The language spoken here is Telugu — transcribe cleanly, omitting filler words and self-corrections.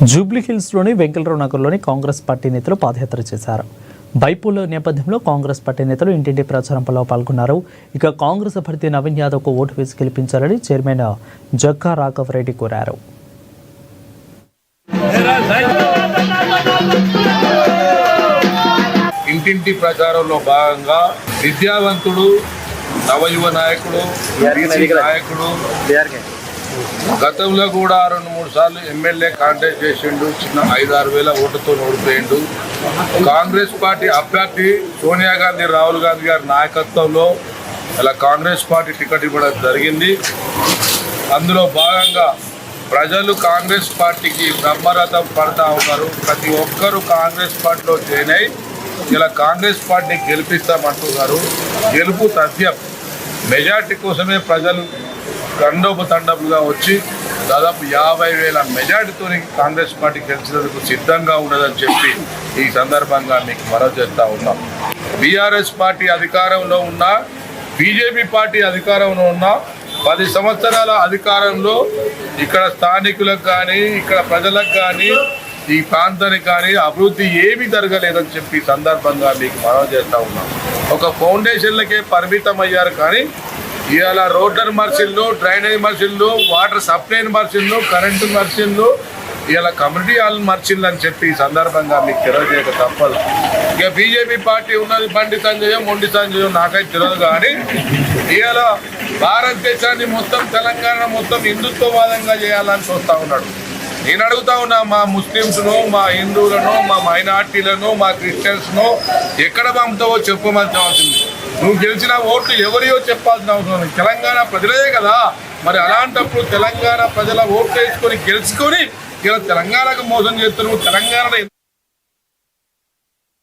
జూబ్లీహిల్స్లోని వెంకటరావు నగర్లోని కాంగ్రెస్ పార్టీ నేతలు పాదయాత్ర చేశారు. బైపోల్ నేపథ్యంలో కాంగ్రెస్ పార్టీ నేతలు ఇంటింటి ప్రచారంలో పాల్గొన్నారు. ఇక కాంగ్రెస్ అభ్యర్థి నవీన్ యాదవ్కు ఓటు వేసి గెలిపించాలని చైర్మన్ జగ్గా రాఘవ్ రెడ్డి కోరారు. ఇంటింటి ప్రచారంలో భాగంగా విద్యావంతుడు, నవయువ నాయకుడు, నాయకుడు గతంలో కూడా 2-3 సార్లు ఎమ్మెల్యే కాంటెస్ట్ చేసిండు. చిన్న 5-6 వేల ఓటుతో ఓడిపోయిండు. కాంగ్రెస్ పార్టీ అభ్యర్థి సోనియా గాంధీ, రాహుల్ గాంధీ గారి నాయకత్వంలో ఇలా కాంగ్రెస్ పార్టీ టికెట్ ఇవ్వడం జరిగింది. అందులో భాగంగా ప్రజలు కాంగ్రెస్ పార్టీకి బ్రహ్మరథం పడతా ఉన్నారు. ప్రతి ఒక్కరూ కాంగ్రెస్ పార్టీలో జాయిన్ అయి ఇలా కాంగ్రెస్ పార్టీని గెలిపిస్తామంటున్నారు. గెలుపు తథ్యం. మెజార్టీ కోసమే ప్రజలు తండోపతండపుగా వచ్చి దాదాపు 50,000 మెజార్టీతో కాంగ్రెస్ పార్టీ గెలిచినందుకు సిద్ధంగా ఉన్నదని చెప్పి ఈ సందర్భంగా మీకు మనవి చేస్తూ ఉన్నాం. బీఆర్ఎస్ పార్టీ అధికారంలో ఉన్న, బీజేపీ పార్టీ అధికారంలో ఉన్న 10 సంవత్సరాల అధికారంలో ఇక్కడ స్థానికులకు కానీ, ఇక్కడ ప్రజలకు కానీ, ఈ ప్రాంతానికి కానీ అభివృద్ధి ఏమీ జరగలేదని చెప్పి సందర్భంగా మీకు మనవి చేస్తూ ఉన్నాం. ఒక ఫౌండేషన్లకే పరిమితం అయ్యారు. కానీ ఇవాళ రోడ్డర్ మర్చిన్లు, డ్రైనేజ్ మర్చిన్లు, వాటర్ సప్లై మర్చిన్లు, కరెంటు మర్చిన్లు, ఇవాళ కమ్యూనిటీ హాల్ మర్చిన్లు అని చెప్పి ఈ సందర్భంగా మీకు తెలియజేయక తప్పదు. ఇక బీజేపీ పార్టీ ఉన్నది బండి సంజయం, మొండి సంజయం నాకైతే తెలియదు. కానీ ఇవాళ భారతదేశాన్ని మొత్తం, తెలంగాణ మొత్తం హిందుత్వవాదంగా చేయాలని చూస్తూ ఉన్నాడు. నేను అడుగుతా ఉన్నా, మా ముస్లిమ్స్ను, మా హిందువులను, మా మైనార్టీలను, మా క్రిస్టియన్స్ను ఎక్కడ పంపుతావో చెప్పమని అవసరం. నువ్వు గెలిచిన ఓట్లు ఎవరియో చెప్పాల్సిన అవసరం లేదు. తెలంగాణ ప్రజలే కదా. మరి అలాంటప్పుడు తెలంగాణ ప్రజల ఓట్లు వేసుకొని గెలుచుకొని ఇలా తెలంగాణకు మోసం చేస్తున్నావు. తెలంగాణ